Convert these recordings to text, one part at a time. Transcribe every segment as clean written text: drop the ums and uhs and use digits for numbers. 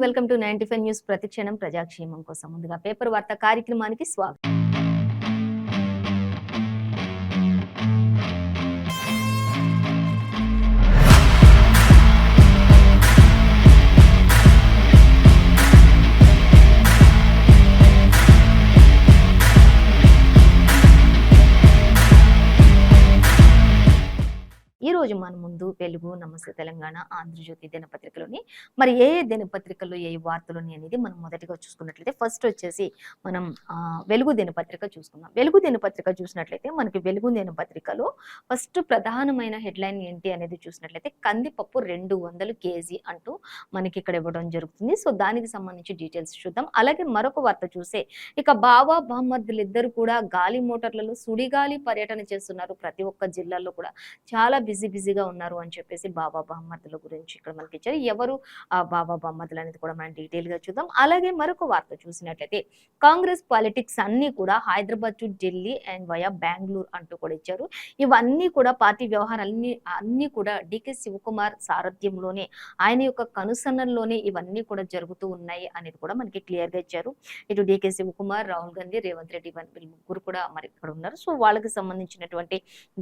Welcome to 95 news ప్రతిక్షణం ప్రజాక్షేమం కోసం. ముందుగా పేపర్ వార్త కార్యక్రమానికి స్వాగతం. ఈ రోజు మన ముందు వెలుగు, నమస్తే తెలంగాణ, ఆంధ్రజ్యోతి దినపత్రికలోని మరి ఏ దినపత్రికల్లో ఏ వార్తలు అనేది మనం మొదటిగా చూసుకున్నట్లయితే ఫస్ట్ వచ్చేసి మనం వెలుగు దినపత్రిక చూసుకుందాం. వెలుగు దినపత్రిక చూసినట్లయితే మనకి వెలుగు దినపత్రికలో ఫస్ట్ ప్రధానమైన హెడ్లైన్ ఏంటి అనేది చూసినట్లయితే కందిపప్పు 200 కేజీ అంటూ మనకి ఇక్కడ ఇవ్వడం జరుగుతుంది. సో దానికి సంబంధించి డీటెయిల్స్ చూద్దాం. అలాగే మరొక వార్త చూసే ఇక బావా బామ్మర్దులు ఇద్దరు కూడా గాలి మోటార్లలో సుడిగాలి పర్యటన చేస్తున్నారు. ప్రతి ఒక్క జిల్లాలో కూడా చాలా బిజీగా ఉన్నారు అని చెప్పేసి బాబా బామ్మర్దుల గురించి ఇక్కడ మనకి ఇచ్చారు. ఎవరు ఆ బాబా బామ్మర్దులు అనేది కూడా మనం డీటెయిల్ గా చూద్దాం. అలాగే మరొక వార్త చూసినట్లయితే కాంగ్రెస్ పాలిటిక్స్ అన్ని కూడా Hyderabad to Delhi and via Bengaluru అంటూ కూడా ఇచ్చారు. ఇవన్నీ కూడా పార్టీ వ్యవహారాలన్నీ అన్ని కూడా డికే శివకుమార్ సారథ్యంలోనే, ఆయన యొక్క కనుసన్నల్లోనే ఇవన్నీ కూడా జరుగుతూ ఉన్నాయి అనేది కూడా మనకి క్లియర్ గా ఇచ్చారు. ఇటు డికే శివకుమార్, రాహుల్ గాంధీ, రేవంత్ రెడ్డి ముగ్గురు కూడా మరి ఇక్కడ ఉన్నారు. సో వాళ్ళకి సంబంధించినటువంటి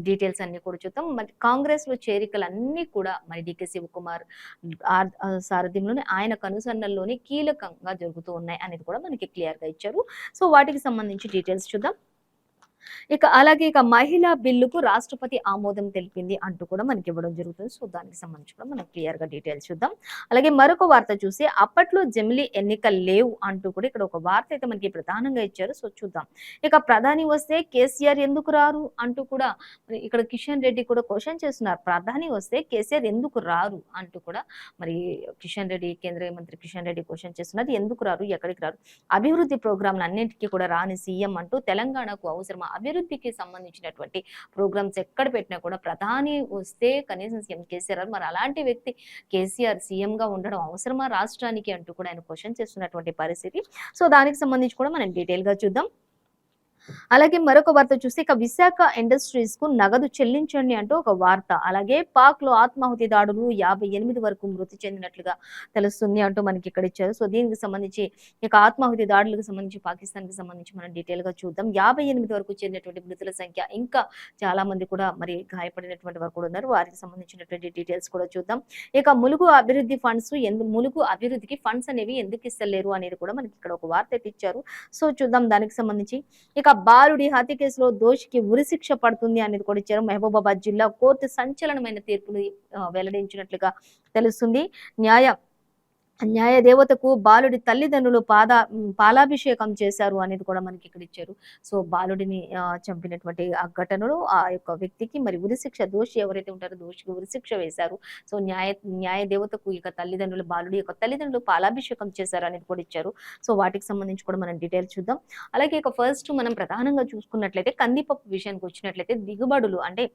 డీటెయిల్స్ అన్ని కూడా చూద్దాం. మరి కాంగ్రెస్ లో చేరికలు అన్ని కూడా మరి డికే శివకుమార్ సారథ్యంలోనే, ఆయన కనుసన్నల్లోనే కీలకంగా జరుగుతూ ఉన్నాయి అనేది కూడా మనకి క్లియర్ గా ఇచ్చారు. సో వాటికి సంబంధించి డీటెయిల్స్ చూద్దాం. అలాగే మహిళా బిల్లుకు రాష్ట్రపతి ఆమోదం తెలిపింది అంటూ కూడా మనకి ఇవ్వడం జరుగుతుంది. సో దానికి సంబంధించి కూడా మనం క్లియర్ గా డీటెయిల్స్ చూద్దాం. అలాగే మరొక వార్త చూసి అప్పట్లో జమిలీ ఎన్నికలు లేవు అంటూ కూడా ఇక్కడ ఒక వార్త అయితే మనకి ప్రధానంగా ఇచ్చారు. సో చూద్దాం. ప్రధాని వస్తే కేసీఆర్ ఎందుకు రారు అంటూ కూడా ఇక్కడ కిషన్ రెడ్డి కూడా క్వశ్చన్ చేస్తున్నారు. ప్రధాని వస్తే కేసీఆర్ ఎందుకు రారు అంటూ కూడా మరి కిషన్ రెడ్డి, కేంద్ర మంత్రి కిషన్ రెడ్డి క్వశ్చన్ చేస్తున్నారు. ఎందుకు రారు, ఎక్కడికి రారు, అభివృద్ధి ప్రోగ్రాంలు అన్నింటికీ కూడా రాని సీఎం అంటూ తెలంగాణకు అవసరమా, అభివృద్ధికి సంబంధించినటువంటి ప్రోగ్రామ్స్ ఎక్కడ పెట్టినా కూడా ప్రధాని వస్తే కనీసం సీఎం కేసీఆర్, మరి అలాంటి వ్యక్తి కేసీఆర్ సీఎం గా ఉండడం అవసరమా రాష్ట్రానికి అంటూ కూడా ఆయన క్వశ్చన్ చేస్తున్నటువంటి పరిస్థితి. సో దానికి సంబంధించి కూడా మనం డీటెయిల్ గా చూద్దాం. అలాగే మరొక వార్త చూస్తే విశాఖ ఇండస్ట్రీస్ కు నగదు చెల్లించండి అంటూ ఒక వార్త. అలాగే పాక్ లో ఆత్మాహుతి దాడులు 58 వరకు మృతి చెందినట్లుగా తెలుస్తుంది అంటూ మనకి ఇక్కడ ఇచ్చారు. సో దీనికి సంబంధించి ఆత్మాహుతి దాడులకు సంబంధించి పాకిస్తాన్ కి సంబంధించి మనం డీటెయిల్ గా చూద్దాం. 58 వరకు చెందినటువంటి మృతుల సంఖ్య, ఇంకా చాలా మంది కూడా మరి గాయపడినటువంటి వారు కూడా ఉన్నారు. వారికి సంబంధించినటువంటి డీటెయిల్స్ కూడా చూద్దాం. ములుగు అభివృద్ధి ఫండ్స్ ములుగు అభివృద్ధికి ఫండ్స్ అనేవి ఎందుకు ఇస్తలేరు అనేది కూడా మనకి ఇక్కడ ఒక వార్త అయితే ఇచ్చారు. సో చూద్దాం. దానికి సంబంధించి బాలుడి హత్య కేసులో దోషికి ఉరిశిక్ష పడుతుంది అనేది కూడా ఇచ్చారు. మహబూబాబాద్ జిల్లా కోర్టు సంచలనమైన తీర్పును వెల్లడించినట్లుగా తెలుస్తుంది. న్యాయ దేవతకు బాలుడి తల్లిదండ్రులు పాలాభిషేకం చేశారు అనేది కూడా మనకి ఇక్కడ ఇచ్చారు. సో బాలుడిని చంపినటువంటి ఆ ఘటనలో ఆ యొక్క వ్యక్తికి మరి ఉరిశిక్ష, దోషి ఎవరైతే ఉంటారో దోషికి ఉరిశిక్ష వేశారు. సో న్యాయ దేవతకు తల్లిదండ్రులు, బాలుడి యొక్క తల్లిదండ్రులు పాలాభిషేకం చేశారు అనేది కూడా ఇచ్చారు. సో వాటికి సంబంధించి కూడా మనం డీటెయిల్స్ చూద్దాం. అలాగే ఫస్ట్ మనం ప్రధానంగా చూసుకున్నట్లయితే కందిపప్పు విషయానికి వచ్చినట్లయితే దిగుబడులు అంటే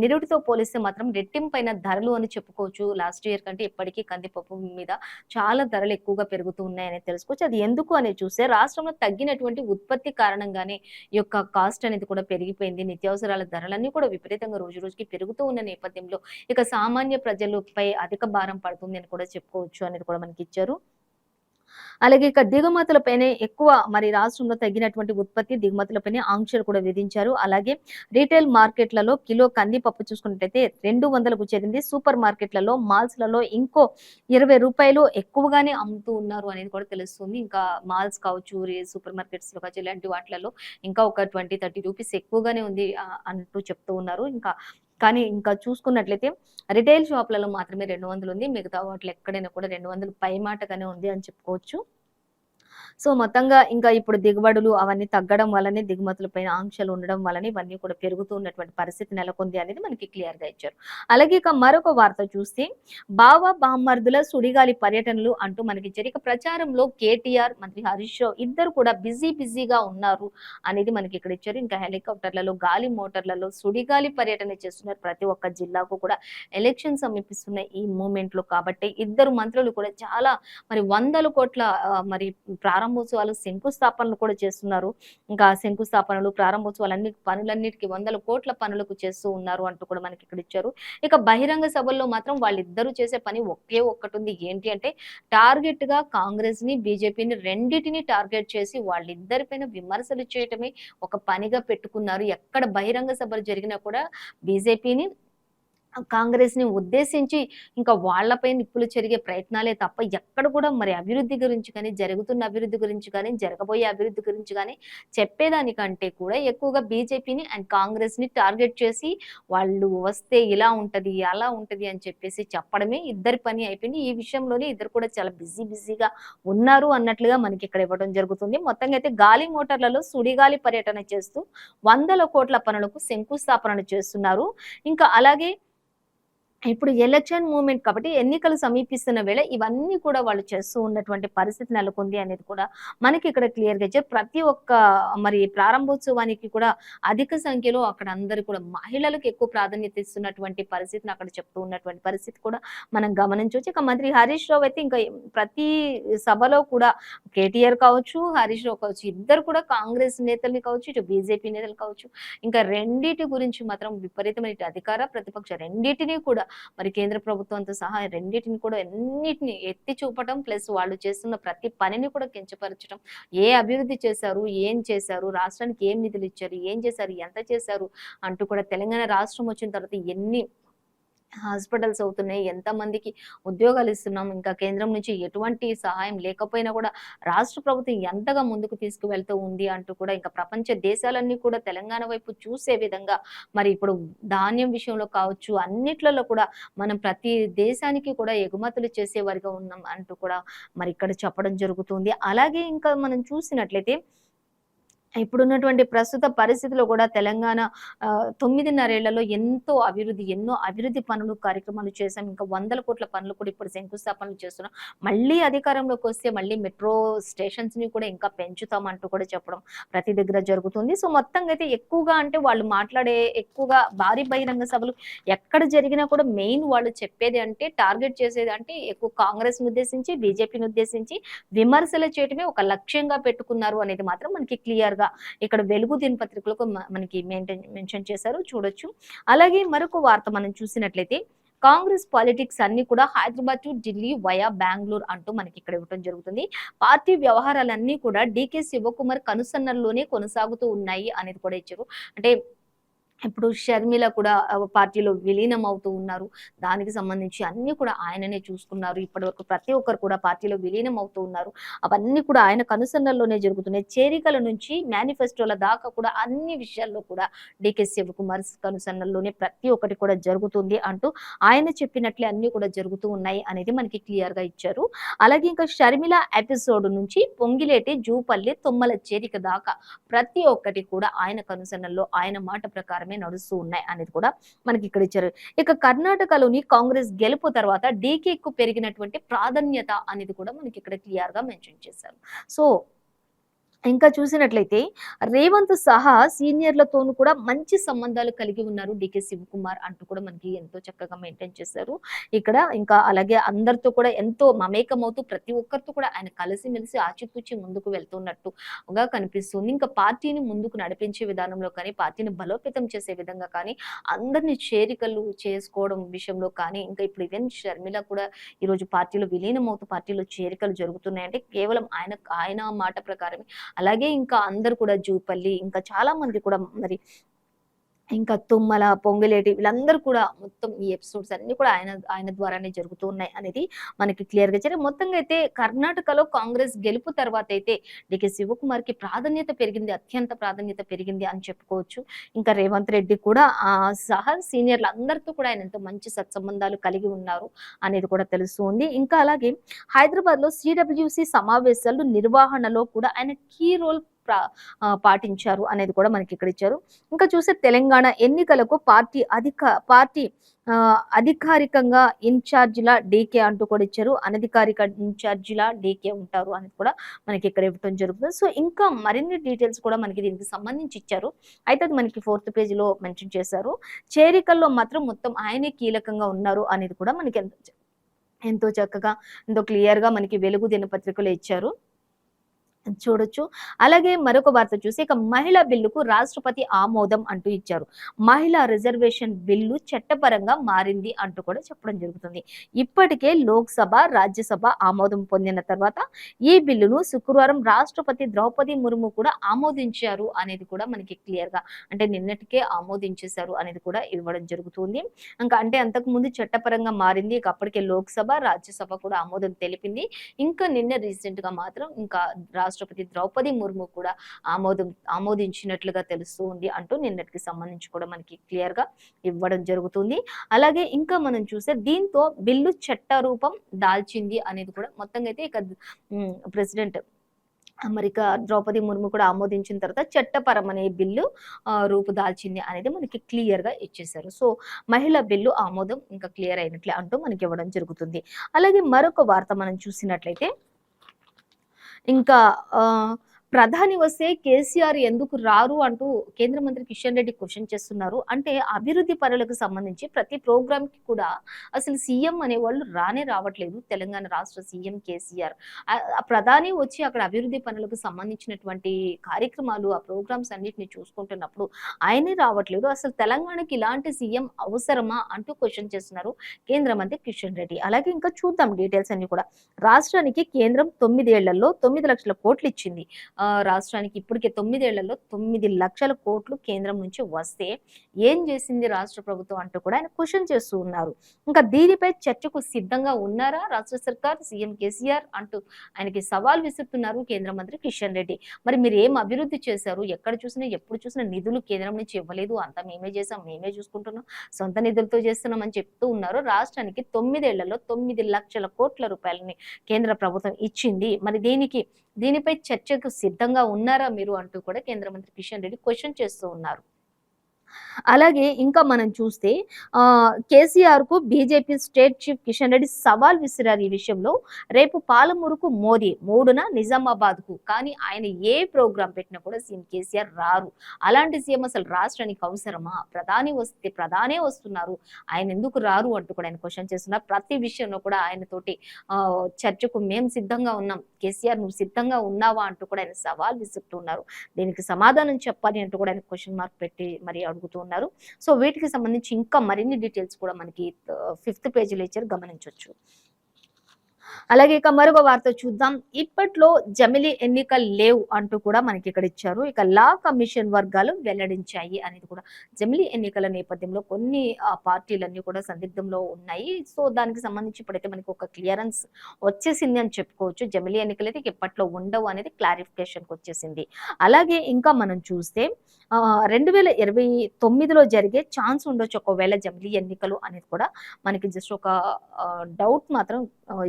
నిరుడితో పోలిస్తే మాత్రం రెట్టింపైన ధరలు అని చెప్పుకోవచ్చు. లాస్ట్ ఇయర్ కంటే ఇప్పటికీ కందిపప్పు మీద చాలా ధరలు ఎక్కువగా పెరుగుతూ ఉన్నాయని తెలుసుకోవచ్చు. అది ఎందుకు అనేది చూస్తే రాష్ట్రంలో తగ్గినటువంటి ఉత్పత్తి కారణంగానే ఈ యొక్క కాస్ట్ అనేది కూడా పెరిగిపోయింది. నిత్యావసరాల ధరలన్నీ కూడా విపరీతంగా రోజు రోజుకి పెరుగుతూ ఉన్న నేపథ్యంలో సామాన్య ప్రజలపై అధిక భారం పడుతుంది అని కూడా చెప్పుకోవచ్చు అనేది కూడా మనకి ఇచ్చారు. అలాగే దిగుమతులపైనే ఎక్కువ మరి రాష్ట్రంలో తగ్గినటువంటి ఉత్పత్తి దిగుమతులపైనే ఆంక్షలు కూడా విధించారు. అలాగే రీటైల్ మార్కెట్లలో కిలో కందిపప్పు చూసుకున్నట్టయితే 200కు చేరింది. సూపర్ మార్కెట్లలో, మాల్స్లలో ఇంకో 20 రూపాయలు ఎక్కువగానే అమ్ముతూ ఉన్నారు అనేది కూడా తెలుస్తుంది. ఇంకా మాల్స్ కావచ్చు, సూపర్ మార్కెట్స్ లో కావచ్చు, ఇలాంటి వాటిలలో ఇంకా ఒక 20-30 రూపీస్ ఎక్కువగానే ఉంది అంటూ చెప్తూ ఉన్నారు. కానీ చూసుకున్నట్లయితే రిటైల్ షాప్లలో మాత్రమే 200 ఉంది. మిగతా వాటిలో ఎక్కడైనా కూడా 200 పై మాటగానే ఉంది అని చెప్పుకోవచ్చు. సో మొత్తంగా ఇప్పుడు దిగుబడులు అవన్నీ తగ్గడం వల్లనే, దిగుమతులపైన ఆంక్షలు ఉండడం వల్లనే ఇవన్నీ కూడా పెరుగుతూ ఉన్నటువంటి పరిస్థితి నెలకొంది అనేది మనకి క్లియర్ గా ఇచ్చారు. అలాగే మరొక వార్త చూస్తే బావ బామ్మర్దుల సుడిగాలి పర్యటనలు అంటూ మనకి ఇచ్చారు. ప్రచారంలో కేటీఆర్, మంత్రి హరీష్ రావు ఇద్దరు కూడా బిజీగా ఉన్నారు అనేది మనకి ఇక్కడ ఇచ్చారు. హెలికాప్టర్లలో, గాలి మోటార్లలో సుడిగాలి పర్యటన చేస్తున్నారు. ప్రతి ఒక్క జిల్లాకు కూడా ఎలక్షన్ సమీపిస్తున్న ఈ మూమెంట్ లో కాబట్టి ఇద్దరు మంత్రులు కూడా చాలా మరి 100 కోట్ల మరి ప్రారంభోత్సవాలు, శంకుస్థాపనలు కూడా చేస్తున్నారు. ఇంకా శంకుస్థాపనలు, ప్రారంభోత్సవాలు పనులన్నిటికి 100,00,00,000 పనులకు చేస్తూ ఉన్నారు అంటూ కూడా మనకి ఇక్కడ ఇచ్చారు. ఇక బహిరంగ సభల్లో మాత్రం వాళ్ళిద్దరూ చేసే పని ఒకే ఒక్కటుంది. ఏంటి అంటే టార్గెట్‌గా కాంగ్రెస్‌ని, బీజేపీని రెండిటిని టార్గెట్ చేసి వాళ్ళిద్దరి పైన విమర్శలు చేయటమే ఒక పనిగా పెట్టుకున్నారు. ఎక్కడ బహిరంగ సభలు జరిగినా కూడా బీజేపీని కాంగ్రెస్‌ని ఉద్దేశించి ఇంకా వాళ్ళపై నిప్పులు చెరిగే ప్రయత్నాలే తప్ప ఎక్కడ కూడా మరి అభివృద్ధి గురించి కానీ, జరుగుతున్న అభివృద్ధి గురించి కానీ, జరగబోయే అభివృద్ధి గురించి గానీ చెప్పేదానికంటే కూడా ఎక్కువగా బీజేపీని అండ్ కాంగ్రెస్‌ని టార్గెట్ చేసి వాళ్ళు వస్తే ఇలా ఉంటది, అలా ఉంటది అని చెప్పేసి చెప్పడమే ఇద్దరి పని అయిపోయింది. ఈ విషయంలోనే ఇద్దరు కూడా చాలా బిజీగా ఉన్నారు అన్నట్లుగా మనకి ఇక్కడ ఇవ్వడం జరుగుతుంది. మొత్తంగా అయితే గాలి మోటార్లలో సుడిగాలి పర్యటన చేస్తూ 100,00,00,000 పనులకు శంకుస్థాపనలు చేస్తున్నారు. ఇంకా అలాగే ఇప్పుడు ఎలక్షన్ మూవ్‌మెంట్ కాబట్టి ఎన్నికలు సమీపిస్తున్న వేళ ఇవన్నీ కూడా వాళ్ళు చేస్తూ ఉన్నటువంటి పరిస్థితి నెలకొంది అనేది కూడా మనకి ఇక్కడ క్లియర్‌గా ఇచ్చారు. ప్రతి ఒక్క మరి ప్రారంభోత్సవానికి కూడా అధిక సంఖ్యలో అక్కడ అందరూ కూడా మహిళలకు ఎక్కువ ప్రాధాన్యత ఇస్తున్నటువంటి పరిస్థితిని అక్కడ చెప్తూ ఉన్నటువంటి పరిస్థితి కూడా మనం గమనించొచ్చు. ఇక మంత్రి హరీష్ రావు అయితే ఇంకా ప్రతి సభలో కూడా కేటీఆర్ కావచ్చు, హరీష్ రావు కావచ్చు ఇద్దరు కూడా కాంగ్రెస్ నేతల్ని కావచ్చు, ఇటు బీజేపీ నేతలు కావచ్చు ఇంకా రెండిటి గురించి మాత్రం విపరీతమైన ఇటు అధికార, ప్రతిపక్ష రెండిటిని కూడా మరి కేంద్ర ప్రభుత్వంతో సహా రెండిటిని కూడా అన్నిటిని ఎత్తి చూపటం ప్లస్ వాళ్ళు చేస్తున్న ప్రతి పనిని కూడా కించపరచడం. ఏ అభివృద్ధి చేశారు, ఏం చేశారు, రాష్ట్రానికి ఏం నిధులు ఇచ్చారు, ఏం చేశారు, ఎంత చేశారు అంటూ కూడా తెలంగాణ రాష్ట్రం వచ్చిన తర్వాత ఎన్ని హాస్పిటల్స్ అవుతున్నాయి, ఎంతమందికి ఉద్యోగాలు ఇస్తున్నాం, ఇంకా కేంద్రం నుంచి ఎటువంటి సహాయం లేకపోయినా కూడా రాష్ట్ర ప్రభుత్వం ఎంతగా ముందుకు తీసుకువెళ్తూ ఉంది అంటూ కూడా ఇంకా ప్రపంచ దేశాలన్నీ కూడా తెలంగాణ వైపు చూసే విధంగా మరి ఇప్పుడు ధాన్యం విషయంలో కావచ్చు అన్నిట్లలో కూడా మనం ప్రతి దేశానికి కూడా ఎగుమతులు చేసేవారిగా ఉన్నాం అంటూ కూడా మరి ఇక్కడ చెప్పడం జరుగుతుంది. అలాగే ఇంకా మనం చూసినట్లయితే ఇప్పుడున్నటువంటి ప్రస్తుత పరిస్థితిలో కూడా తెలంగాణ 9.5 ఏళ్లలో ఎన్నో అభివృద్ధి పనులు, కార్యక్రమాలు చేశాం. ఇంకా 100,00,00,000 పనులు కూడా ఇప్పుడు శంకుస్థాపనలు చేస్తున్నాం. మళ్ళీ అధికారంలోకి వస్తే మళ్ళీ మెట్రో స్టేషన్స్‌ని కూడా ఇంకా పెంచుతామంటూ కూడా చెప్పడం ప్రతి దగ్గర జరుగుతుంది. సో, మొత్తంగా అయితే ఎక్కువగా అంటే వాళ్ళు మాట్లాడే ఎక్కువగా భారీ బహిరంగ సభలు ఎక్కడ జరిగినా కూడా మెయిన్ వాళ్ళు చెప్పేది అంటే టార్గెట్ చేసేది అంటే ఎక్కువ కాంగ్రెస్‌ని ఉద్దేశించి, బీజేపీని ఉద్దేశించి విమర్శలు చేయటమే ఒక లక్ష్యంగా పెట్టుకున్నారు అనేది మాత్రం మనకి క్లియర్‌గా ఇక్కడ వెలుగు దినపత్రికలకు మనకి మెన్షన్ చేశారు చూడొచ్చు. అలాగే మరొక వార్త మనం చూసినట్లయితే కాంగ్రెస్ పాలిటిక్స్ అన్ని కూడా హైదరాబాద్ టు ఢిల్లీ వయా బెంగుళూరు అంటూ మనకి ఇక్కడ ఇవ్వడం జరుగుతుంది. పార్టీ వ్యవహారాలన్నీ కూడా డీకే శివకుమార్ కనుసన్నల్లోనే కొనసాగుతూ ఉన్నాయి అనేది కూడా ఇచ్చారు. అంటే ఇప్పుడు షర్మిల కూడా పార్టీలో విలీనం అవుతూ ఉన్నారు. దానికి సంబంధించి అన్నీ కూడా ఆయననే చూసుకున్నారు. ఇప్పటివరకు ప్రతి ఒక్కరు కూడా పార్టీలో విలీనం అవుతూ ఉన్నారు. అవన్నీ కూడా ఆయన కనుసన్నల్లోనే జరుగుతున్నాయి. చేరికల నుంచి మేనిఫెస్టోల దాకా కూడా అన్ని విషయాల్లో కూడా డీకే శివకుమార్ కనుసన్నల్లోనే ప్రతి ఒక్కటి కూడా జరుగుతుంది అంటూ ఆయన చెప్పినట్లే అన్నీ కూడా జరుగుతూ ఉన్నాయి అనేది మనకి క్లియర్‌గా ఇచ్చారు. అలాగే ఇంకా షర్మిల ఎపిసోడ్ నుంచి పొంగిలేటి, జూపల్లి, తుమ్మల చేరిక దాకా ప్రతి ఒక్కటి కూడా ఆయన కనుసన్నల్లో ఆయన మాట ప్రకారమే నడుస్తూ ఉన్నాయి అనేది కూడా మనకి ఇక్కడ ఇచ్చారు. ఇక కర్ణాటకలోని కాంగ్రెస్ గెలుపు తర్వాత డీకేకు పెరిగినటువంటి ప్రాధాన్యత అనేది కూడా మనకి ఇక్కడ క్లియర్ గా మెన్షన్ చేశారు. సో ఇంకా చూసినట్లయితే రేవంత్ సహా సీనియర్లతోనూ కూడా మంచి సంబంధాలు కలిగి ఉన్నారు డీకే శివకుమార్ అంటూ కూడా మనకి ఎంతో చక్కగా మెయింటైన్ చేశారు ఇక్కడ. ఇంకా అలాగే అందరితో కూడా ఎంతో మమేకమవుతూ ప్రతి ఒక్కరితో కూడా ఆయన కలిసిమెలిసి ఆచితూచి ముందుకు వెళ్తున్నట్టుగా కనిపిస్తుంది. ఇంకా పార్టీని ముందుకు నడిపించే విధానంలో కానీ, పార్టీని బలోపేతం చేసే విధంగా కానీ, అందరినీ చేరికలు చేసుకోవడం విషయంలో కానీ, ఇంకా ఇప్పుడు ఈవెన్ షర్మిల కూడా ఈరోజు పార్టీలో విలీనం అవుతూ పార్టీలో చేరికలు జరుగుతున్నాయంటే కేవలం ఆయన మాట ప్రకారమే. అలాగే ఇంకా అందరూ కూడా జూపల్లి ఇంకా చాలా మంది కూడా మరి ఇంకా తుమ్మల, పొంగులేటి వీళ్ళందరూ కూడా మొత్తం ఈ ఎపిసోడ్స్ అన్నీ కూడా ఆయన ద్వారానే జరుగుతూ ఉన్నాయి అనేది మనకి క్లియర్‌గా ఇచ్చారు. మొత్తంగా అయితే కర్ణాటకలో కాంగ్రెస్ గెలుపు తర్వాత అయితే డీకే శివకుమార్‌కి ప్రాధాన్యత పెరిగింది. అత్యంత ప్రాధాన్యత పెరిగింది అని చెప్పుకోవచ్చు. ఇంకా రేవంత్ రెడ్డి కూడా సహా సీనియర్‌లందరితో కూడా ఆయన ఎంతో మంచి సత్సంబంధాలు కలిగి ఉన్నారు అనేది కూడా తెలుస్తుంది. ఇంకా అలాగే హైదరాబాద్‌లో సీడబ్ల్యూసీ సమావేశాలు నిర్వహణలో కూడా ఆయన కీ రోల్ పాటించారు అనేది కూడా మనకి ఇక్కడ ఇచ్చారు. ఇంకా చూస్తే తెలంగాణ ఎన్నికలకు పార్టీ అధికారికంగా ఇన్ఛార్జిల డీకే అంటూ కూడా ఇచ్చారు. అనధికారిక ఇన్ఛార్జిల డీకే ఉంటారు అని కూడా మనకి ఇక్కడ ఇవ్వడం జరుగుతుంది. సో ఇంకా మరిన్ని డీటెయిల్స్ కూడా మనకి దీనికి సంబంధించి ఇచ్చారు. అయితే అది మనకి 4th పేజీలో మెన్షన్ చేశారు. చేరికల్లో మాత్రం మొత్తం ఆయనే కీలకంగా ఉన్నారు అనేది కూడా మనకి ఎంతో చక్కగా ఎంతో క్లియర్ గా మనకి వెలుగు దినపత్రికలో ఇచ్చారు. చూడొచ్చు. అలాగే మరొక వార్త చూసి ఇక మహిళా బిల్లుకు రాష్ట్రపతి ఆమోదం అంటూ ఇచ్చారు. మహిళా రిజర్వేషన్ బిల్లు చట్టపరంగా మారింది అంటూ కూడా చెప్పడం జరుగుతుంది. ఇప్పటికే లోక్‌సభ, రాజ్యసభ ఆమోదం పొందిన తర్వాత ఈ బిల్లును శుక్రవారం రాష్ట్రపతి ద్రౌపది ముర్ము కూడా ఆమోదించారు అనేది కూడా మనకి క్లియర్‌గా అంటే నిన్నటికే ఆమోదించేశారు అనేది కూడా ఇవ్వడం జరుగుతుంది. ఇంకా అంటే అంతకుముందు చట్టపరంగా మారింది. ఇక అప్పటికే లోక్‌సభ, రాజ్యసభ కూడా ఆమోదం తెలిపింది. ఇంకా నిన్న రీసెంట్‌గా మాత్రం ఇంకా రాష్ట్రపతి ద్రౌపది ముర్ము కూడా ఆమోదించినట్లుగా తెలుస్తూ ఉంది అంటూ నిన్నటికి సంబంధించి కూడా మనకి క్లియర్ గా ఇవ్వడం జరుగుతుంది. అలాగే ఇంకా మనం చూస్తే దీంతో బిల్లు చట్ట రూపం దాల్చింది అనేది కూడా మొత్తంగా అయితే ఇక ప్రెసిడెంట్ అమెరికా ద్రౌపది ముర్ము కూడా ఆమోదించిన తర్వాత చట్టపరమనే బిల్లు రూపుదాల్చింది అనేది మనకి క్లియర్ గా ఇచ్చేశారు. సో మహిళా బిల్లు ఆమోదం ఇంకా క్లియర్ అయినట్లే అంటూ మనకి ఇవ్వడం జరుగుతుంది. అలాగే మరొక వార్త మనం చూసినట్లయితే ఇంకా ప్రధాని వస్తే కేసీఆర్ ఎందుకు రారు అంటూ కేంద్ర మంత్రి కిషన్ రెడ్డి క్వశ్చన్ చేస్తున్నారు. అంటే అభివృద్ధి పనులకు సంబంధించి ప్రతి ప్రోగ్రామ్ కి కూడా అసలు సీఎం అనేవాళ్ళు రానే రావట్లేదు. తెలంగాణ రాష్ట్ర సీఎం కేసీఆర్ ప్రధాని వచ్చి అక్కడ అభివృద్ధి పనులకు సంబంధించినటువంటి కార్యక్రమాలు ఆ ప్రోగ్రామ్స్ అన్నిటిని చూసుకుంటున్నప్పుడు ఆయనే రావట్లేదు. అసలు తెలంగాణకి ఇలాంటి సీఎం అవసరమా అంటూ క్వశ్చన్ చేస్తున్నారు కేంద్ర మంత్రి కిషన్ రెడ్డి. అలాగే ఇంకా చూద్దాం డీటెయిల్స్ అన్ని కూడా. రాష్ట్రానికి కేంద్రం 9 ఏళ్లలో 9 లక్షల కోట్లు ఇచ్చింది. రాష్ట్రానికి ఇప్పటికే 9 ఏళ్లలో 9 లక్షల కోట్లు కేంద్రం నుంచి వస్తే ఏం చేసింది రాష్ట్ర ప్రభుత్వం అంటూ కూడా ఆయన క్వశ్చన్ చేస్తూ ఉన్నారు. ఇంకా దీనిపై చర్చకు సిద్ధంగా ఉన్నారా రాష్ట్ర సర్కార్, సీఎం కేసీఆర్ అంటూ ఆయనకి సవాల్ విసురుతున్నారు కేంద్ర మంత్రి కిషన్ రెడ్డి. మరి మీరు ఏం అభివృద్ధి చేశారు? ఎక్కడ చూసినా ఎప్పుడు చూసినా నిధులు కేంద్రం నుంచి ఇవ్వలేదు, అంతా మేమే చేసాం, మేమే చూసుకుంటున్నాం, సొంత నిధులతో చేస్తున్నాం అని చెప్తూ ఉన్నారు. రాష్ట్రానికి 9 ఏళ్లలో 9 లక్షల కోట్ల రూపాయలని కేంద్ర ప్రభుత్వం ఇచ్చింది. మరి దీనిపై చర్చకు సిద్ధంగా ఉన్నారా మీరు అంటూ కూడా కేంద్ర మంత్రి కిషన్ రెడ్డి క్వశ్చన్ చేస్తూ ఉన్నారు. అలాగే ఇంకా మనం చూస్తే కేసీఆర్ కు BJP state chief Kishan Reddy సవాల్ విసిరారు ఈ విషయంలో. రేపు పాలమూరుకు మోదీ, 3న నిజామాబాద్ కు, కానీ ఆయన ఏ ప్రోగ్రాం పెట్టినా కూడా సీఎం కేసీఆర్ రారు. అలాంటి సీఎం అసలు రాష్ట్రానికి అవసరమా? ప్రధానే వస్తున్నారు, ఆయన ఎందుకు రారు అంటూ కూడా ఆయన క్వశ్చన్ చేస్తున్నారు. ప్రతి విషయంలో కూడా ఆయనతోటి చర్చకు మేము సిద్ధంగా ఉన్నాం, కేసీఆర్ నువ్వు సిద్ధంగా ఉన్నావా అంటూ కూడా ఆయన సవాల్ విసురుతున్నారు. దీనికి సమాధానం చెప్పాలి అంటూ కూడా ఆయన క్వశ్చన్ మార్క్ పెట్టి మరి అడుగుతూ ఉన్నారు. సో వీటికి సంబంధించి ఇంకా మరిన్ని డీటెయిల్స్ కూడా మనకి 5th పేజీలో ఇచ్చారు, గమనించవచ్చు. అలాగే ఇక మరొక వార్త చూద్దాం. ఇప్పట్లో జమిలీ ఎన్నికలు లేవు అంటూ కూడా మనకి ఇక్కడ ఇచ్చారు. ఇక లా కమిషన్ వర్గాలు వెల్లడించాయి అనేది కూడా. జమిలీ ఎన్నికల నేపథ్యంలో కొన్ని పార్టీలన్నీ కూడా సందిగ్ధంలో ఉన్నాయి. సో దానికి సంబంధించి ఇప్పుడైతే మనకి ఒక క్లియరెన్స్ వచ్చేసింది అని చెప్పుకోవచ్చు. జమిలీ ఎన్నికలు అయితే ఇప్పట్లో ఉండవు అనేది క్లారిఫికేషన్కి వచ్చేసింది. అలాగే ఇంకా మనం చూస్తే 2029లో జరిగే ఛాన్స్ ఉండొచ్చు ఒకవేళ జమిలీ ఎన్నికలు అనేది కూడా మనకి జస్ట్ ఒక డౌట్ మాత్రం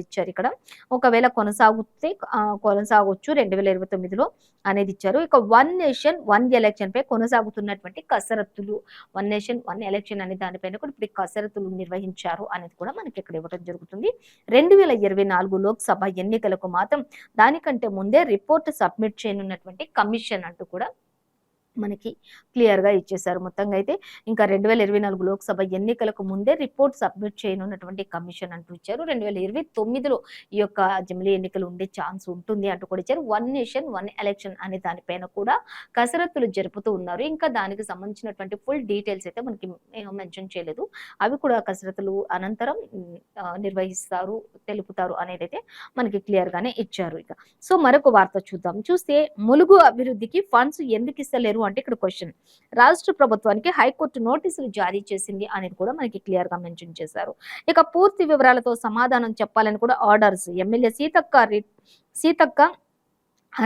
ఇచ్చారు ఇక్కడ. ఒకవేళ కొనసాగొచ్చు 2029లో అనేది ఇచ్చారు. ఇక 1 నేషన్ 1 ఎలక్షన్ పై కొనసాగుతున్నటువంటి కసరత్తులు, 1 నేషన్ 1 ఎలక్షన్ అనే దానిపైన కూడా ఇప్పుడు కసరత్తులు నిర్వహించారు అనేది కూడా మనకి ఇక్కడ ఇవ్వడం జరుగుతుంది. 2024 లోక్సభ ఎన్నికలకు మాత్రం దానికంటే ముందే రిపోర్ట్ సబ్మిట్ చేయనున్నటువంటి కమిషన్ అంటూ కూడా మనకి క్లియర్ గా ఇచ్చేశారు. మొత్తంగా అయితే ఇంకా 2024 లోక్సభ ఎన్నికలకు ముందే రిపోర్ట్ సబ్మిట్ చేయనున్నటువంటి కమిషన్ అంటూ ఇచ్చారు. 2029లో ఈ యొక్క జమిలీ ఎన్నికలు ఉండే ఛాన్స్ ఉంటుంది అంటూ కూడా ఇచ్చారు. 1 నేషన్ 1 ఎలక్షన్ అనే దానిపైన కూడా కసరత్తులు జరుపుతూ ఉన్నారు. ఇంకా దానికి సంబంధించినటువంటి ఫుల్ డీటెయిల్స్ అయితే మనకి మెన్షన్ చేయలేదు. అవి కూడా కసరత్తులు అనంతరం నిర్వహిస్తారు, తెలుపుతారు అనేది అయితే మనకి క్లియర్ గానే ఇచ్చారు. ఇక సో మరొక వార్త చూద్దాం. చూస్తే ములుగు అభివృద్ధికి ఫండ్స్ ఎందుకు ఇస్తలేరు అంటే ఇక్కడ క్వశ్చన్. రాష్ట్ర ప్రభుత్వానికి హైకోర్టు నోటీసులు జారీ చేసింది అనేది కూడా మనకి క్లియర్ గా మెన్షన్ చేశారు. ఇక పూర్తి వివరాలతో సమాధానం చెప్పాలని కూడా ఆర్డర్స్. ఎమ్మెల్యే సీతక్క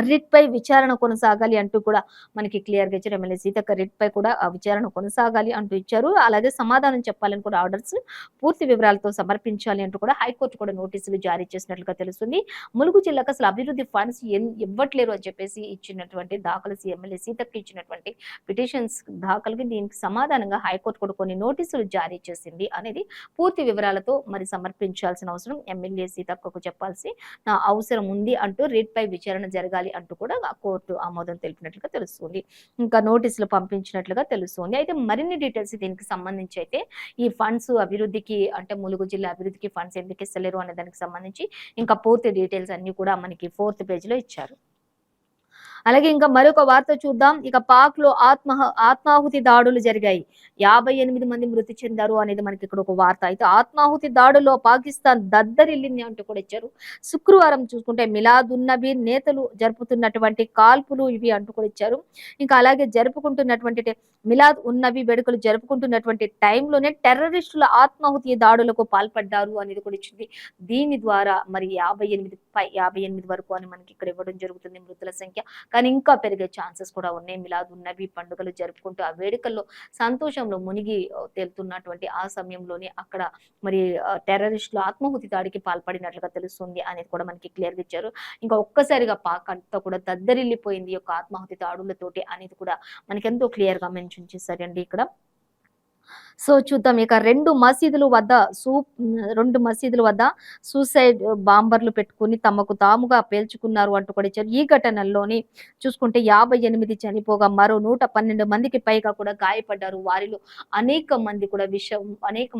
రిట్ పై విచారణ కొనసాగాలి అంటూ కూడా మనకి క్లియర్ గా ఇచ్చారు. ఎమ్మెల్యే సీతక్క రిట్ పై కూడా విచారణ కొనసాగాలి అంటూ ఇచ్చారు. అలాగే సమాధానం చెప్పాలని కూడా ఆర్డర్స్, పూర్తి వివరాలతో సమర్పించాలి అంటూ కూడా హైకోర్టు కూడా నోటీసులు జారీ చేసినట్లుగా తెలుస్తుంది. ములుగు జిల్లాకు అసలు అభివృద్ధి ఫండ్స్ ఇవ్వట్లేరు అని చెప్పేసి ఇచ్చినటువంటి దాఖలు, ఎమ్మెల్యే సీతక్క ఇచ్చినటువంటి పిటిషన్స్ దాఖలుకి దీనికి సమాధానంగా హైకోర్టు కూడా కొన్ని నోటీసులు జారీ చేసింది అనేది పూర్తి వివరాలతో మరి సమర్పించాల్సిన అవసరం ఎమ్మెల్యే సీతక్కకు చెప్పాల్సి అవసరం ఉంది అంటూ రిట్ పై విచారణ జరగాలి అంటూ కూడా కోర్టు ఆమోదం తెలిపినట్లుగా తెలుస్తుంది. ఇంకా నోటీసులు పంపించినట్లుగా తెలుస్తుంది. అయితే మరిన్ని డీటెయిల్స్ దీనికి సంబంధించి అయితే ఈ ఫండ్స్ అభివృద్ధికి అంటే ములుగు జిల్లా అభివృద్ధికి ఫండ్స్ ఎందుకు ఇస్తలేరు అనే దానికి సంబంధించి ఇంకా పూర్తి డీటెయిల్స్ అన్ని కూడా మనకి 4th పేజీలో ఇచ్చారు. అలాగే ఇంకా మరొక వార్త చూద్దాం. ఇక పాక్‌లో ఆత్మాహుతి దాడులు జరిగాయి. 58 మంది మృతి చెందారు అనేది మనకి ఇక్కడ ఒక వార్త. అయితే ఆత్మాహుతి దాడుల్లో పాకిస్తాన్ దద్దరిల్లింది అంటూ కూడా ఇచ్చారు. శుక్రవారం చూసుకుంటే మిలాదున్నబీ నేతలు జరుపుతున్నటువంటి కాల్పులు ఇవి అంటూ కూడా ఇచ్చారు. ఇంకా అలాగే జరుపుకుంటున్నటువంటి మిలాద్ ఉన్ నబీ వేడుకలు జరుపుకుంటున్నటువంటి టైంలోనే టెర్రరిస్టుల ఆత్మాహుతి దాడులకు పాల్పడ్డారు అనేది కూడా ఇచ్చింది. దీని ద్వారా మరి 58 వరకు అని మనకి ఇక్కడ ఇవ్వడం జరుగుతుంది మృతుల సంఖ్య. కానీ ఇంకా పెరిగే ఛాన్సెస్ కూడా ఉన్నాయి. మిలాద్ ఉన్ నబీ పండుగలు జరుపుకుంటూ ఆ వేడుకల్లో సంతోషంలో మునిగి తేలుతున్నటువంటి ఆ సమయంలోనే అక్కడ మరి టెర్రరిస్టులు ఆత్మాహుతి దాడికి పాల్పడినట్లుగా తెలుస్తుంది అనేది కూడా మనకి క్లియర్ గా ఇచ్చారు. ఇంకా ఒక్కసారిగా పాక్ అంతా కూడా దద్దరిల్లిపోయింది ఈ యొక్క ఆత్మాహుతి దాడులతోటి అనేది కూడా మనకి ఎంతో క్లియర్ గా మెన్షన్ చేశారండి ఇక్కడ. సో చూద్దాం. ఇక 2 మసీదుల వద్ద సూసైడ్ బాంబర్లు పెట్టుకుని తమకు తాముగా పేల్చుకున్నారు అంటూ కూడా ఇచ్చారు. ఈ ఘటనల్లోని చూసుకుంటే 58 చనిపోగా మరో 112 మందికి పైగా కూడా గాయపడ్డారు. వారిలో అనేక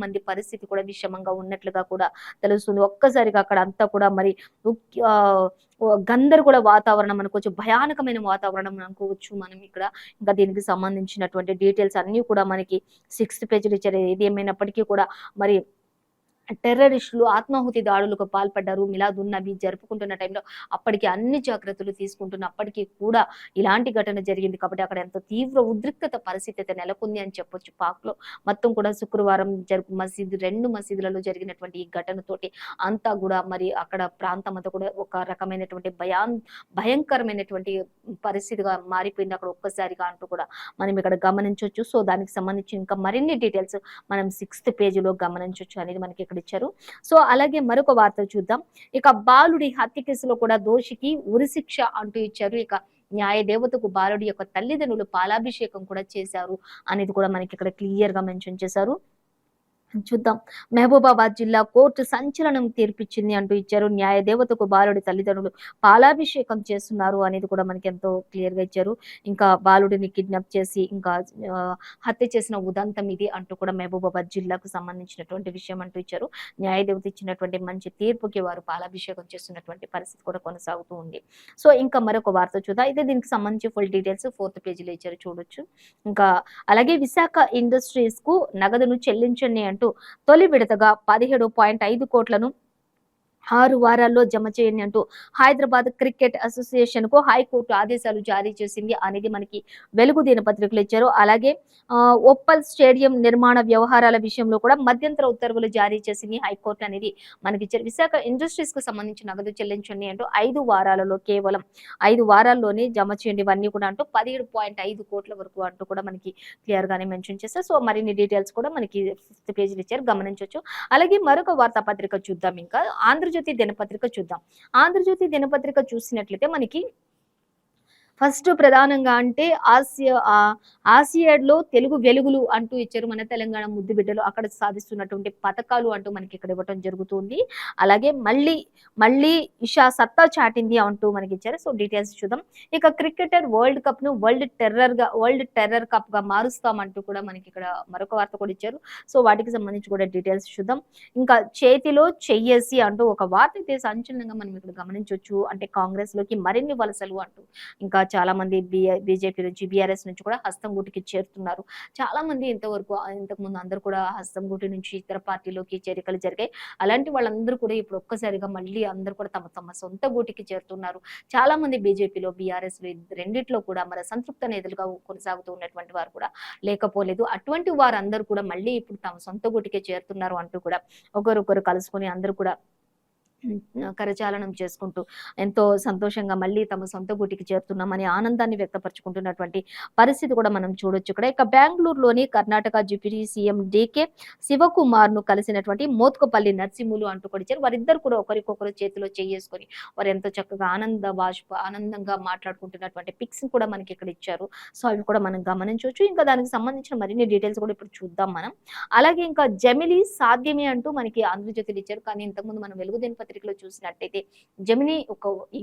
మంది పరిస్థితి కూడా విషమంగా ఉన్నట్లుగా కూడా తెలుస్తుంది. ఒక్కసారిగా అక్కడ అంతా కూడా మరి గందరగోళ వాతావరణం అనుకోవచ్చు, భయానకమైన వాతావరణం అనుకోవచ్చు మనం ఇక్కడ. ఇంకా దీనికి సంబంధించినటువంటి డీటెయిల్స్ అన్ని కూడా మనకి 6th పేజీలో ఇచ్చారు. ఏది ఏమైనప్పటికీ కూడా మరి టెర్రరిస్టులు ఆత్మాహుతి దాడులకు పాల్పడ్డారు. మిలాద్ ఉన్ నబీ జరుపుకుంటున్న టైంలో అప్పటికి అన్ని జాగ్రత్తలు తీసుకుంటున్నప్పటికీ కూడా ఇలాంటి ఘటన జరిగింది. కాబట్టి అక్కడ ఎంతో తీవ్ర ఉద్రిక్తత పరిస్థితి అయితే నెలకొంది అని చెప్పొచ్చు. పాక్‌లో మొత్తం కూడా శుక్రవారం 2 మసీదులలో జరిగినటువంటి ఈ ఘటనతోటి అంతా కూడా మరి అక్కడ ప్రాంతం అంతా కూడా ఒక రకమైనటువంటి భయంకరమైనటువంటి పరిస్థితిగా మారిపోయింది అక్కడ ఒక్కసారిగా అంటూ కూడా మనం ఇక్కడ గమనించవచ్చు. సో దానికి సంబంధించి ఇంకా మరిన్ని డీటెయిల్స్ మనం 6th పేజీలో గమనించవచ్చు అనేది మనకి ఇక్కడ ఇచ్చారు. సో అలాగే మరొక వార్త చూద్దాం. ఇక బాలుడి హత్య కేసులో కూడా దోషికి ఉరిశిక్ష అంటూ ఇచ్చారు. ఇక న్యాయ దేవతకు బాలుడి యొక్క తల్లిదండ్రులు పాలాభిషేకం కూడా చేశారు అనేది కూడా మనకి ఇక్కడ క్లియర్ గా మెన్షన్ చేశారు. చూద్దాం. మహబూబాబాద్ జిల్లా కోర్టు సంచలనం తీర్పిచ్చింది అంటూ ఇచ్చారు. న్యాయ దేవతకు బాలుడి తల్లిదండ్రులు పాలాభిషేకం చేస్తున్నారు అనేది కూడా మనకి ఎంతో క్లియర్ గా ఇచ్చారు. ఇంకా బాలుడిని కిడ్నాప్ చేసి ఇంకా హత్య చేసిన ఉదంతం ఇది అంటూ కూడా మహబూబాబాద్ జిల్లాకు సంబంధించినటువంటి విషయం అంటూ ఇచ్చారు. న్యాయ దేవత ఇచ్చినటువంటి మంచి తీర్పుకి వారు పాలాభిషేకం చేస్తున్నటువంటి పరిస్థితి కూడా కొనసాగుతూ ఉంది. సో ఇంకా మరొక వార్త చూద్దాం. అయితే దీనికి సంబంధించి ఫుల్ డీటెయిల్స్ 4th పేజీలో ఇచ్చారు, చూడొచ్చు. ఇంకా అలాగే విశాఖ ఇండస్ట్రీస్ కు నగదును చెల్లించండి అంటూ తొలి విడతగా 17.5 కోట్లను 6 వారాల్లో జమ చేయండి అంటూ హైదరాబాద్ క్రికెట్ అసోసియేషన్ కు హైకోర్టు ఆదేశాలు జారీ చేసింది అనేది మనకి వెలుగు దినపత్రికలు ఇచ్చారు. అలాగే ఒప్పల్ స్టేడియం నిర్మాణ వ్యవహారాల విషయంలో కూడా మధ్యంతర ఉత్తర్వులు జారీ చేసింది హైకోర్టు అనేది మనకి ఇచ్చారు. విశాఖ ఇండస్ట్రీస్ కు సంబంధించి నగదు చెల్లించండి అంటూ 5 వారాలలో కేవలం 5 వారాల్లోనే జమ చేయండి ఇవన్నీ కూడా అంటూ 17.5 కోట్ల వరకు అంటూ కూడా మనకి క్లియర్ గానే మెన్షన్ చేశారు. సో మరిన్ని డీటెయిల్స్ కూడా మనకి 5th పేజీలో ఇచ్చారు, గమనించవచ్చు. అలాగే మరొక వార్తాపత్రిక చూద్దాం. ఇంకా ఆంధ్రజ్యోతి దినపత్రిక చూద్దాం. ఆంధ్రజ్యోతి దినపత్రిక చూసినట్లయితే మనకి ఫస్ట్ ప్రధానంగా అంటే ఆసియాడ్లో తెలుగు వెలుగులు అంటూ ఇచ్చారు. మన తెలంగాణ ముద్దు బిడ్డలు అక్కడ సాధిస్తున్నటువంటి పథకాలు అంటూ మనకి ఇక్కడ ఇవ్వడం జరుగుతుంది. అలాగే మళ్ళీ ఇషా సత్తా చాటింది అంటూ మనకి ఇచ్చారు. సో డీటెయిల్స్ చూద్దాం. ఇక క్రికెటర్ వరల్డ్ కప్ ను వరల్డ్ టెర్రర్ కప్ గా మారుస్తామంటూ కూడా మనకి ఇక్కడ మరొక వార్త కూడా ఇచ్చారు. సో వాటికి సంబంధించి కూడా డీటెయిల్స్ చూద్దాం. ఇంకా చేతిలో చెయ్యేసి అంటూ ఒక వార్త అయితే సంచలనంగా మనం ఇక్కడ గమనించవచ్చు. అంటే కాంగ్రెస్ లోకి మరిన్ని వలసలు అంటూ ఇంకా చాలా మంది బీజేపీ నుంచి బీఆర్ఎస్ నుంచి కూడా హస్తం గూటికి చేరుతున్నారు. చాలా మంది ఇంతకు ముందు అందరూ కూడా హస్తం గూటి నుంచి ఇతర పార్టీలోకి చేరికలు జరిగాయి. అలాంటి వాళ్ళందరూ కూడా ఇప్పుడు ఒక్కసారిగా మళ్ళీ అందరూ కూడా తమ సొంత గూటికి చేరుతున్నారు. చాలా మంది బీజేపీలో బీఆర్ఎస్ రెండిట్లో కూడా మరి సంతృప్త నేతలుగా కొనసాగుతూ ఉన్నటువంటి వారు కూడా లేకపోలేదు. అటువంటి వారందరూ కూడా మళ్ళీ ఇప్పుడు తమ సొంత గూటికే చేరుతున్నారు అంటూ కూడా ఒకరొకరు కలుసుకొని అందరూ కూడా కరచాలనం చేసుకుంటూ ఎంతో సంతోషంగా మళ్ళీ తమ సొంత గూటికి చేరుతున్నామని ఆనందాన్ని వ్యక్తపరుచుకుంటున్నటువంటి పరిస్థితి కూడా మనం చూడొచ్చు ఇక్కడ. ఇక బెంగళూరులోని కర్ణాటక డిప్యూటీ సీఎం డికే శివకుమార్ ను కలిసినటువంటి మోత్కుపల్లి నరసింహులు అంటూ కొడిచారు. వారిద్దరు కూడా ఒకరికొకరు చేతిలో చేసుకొని వారు ఎంతో చక్కగా ఆనందంగా మాట్లాడుకుంటున్నటువంటి పిక్స్ కూడా మనకి ఇక్కడ ఇచ్చారు. సో అవి కూడా మనం గమనించవచ్చు. ఇంకా దానికి సంబంధించిన మరిన్ని డీటెయిల్స్ కూడా ఇప్పుడు చూద్దాం మనం. అలాగే ఇంకా జమిలీ సాధ్యమే అంటూ మనకి ఆంధ్రజ్యోతిలో ఇచ్చారు. కానీ ఇంతకుముందు మనం వెలుగు దినపత్రికలో చూసినట్టయితే జమినీ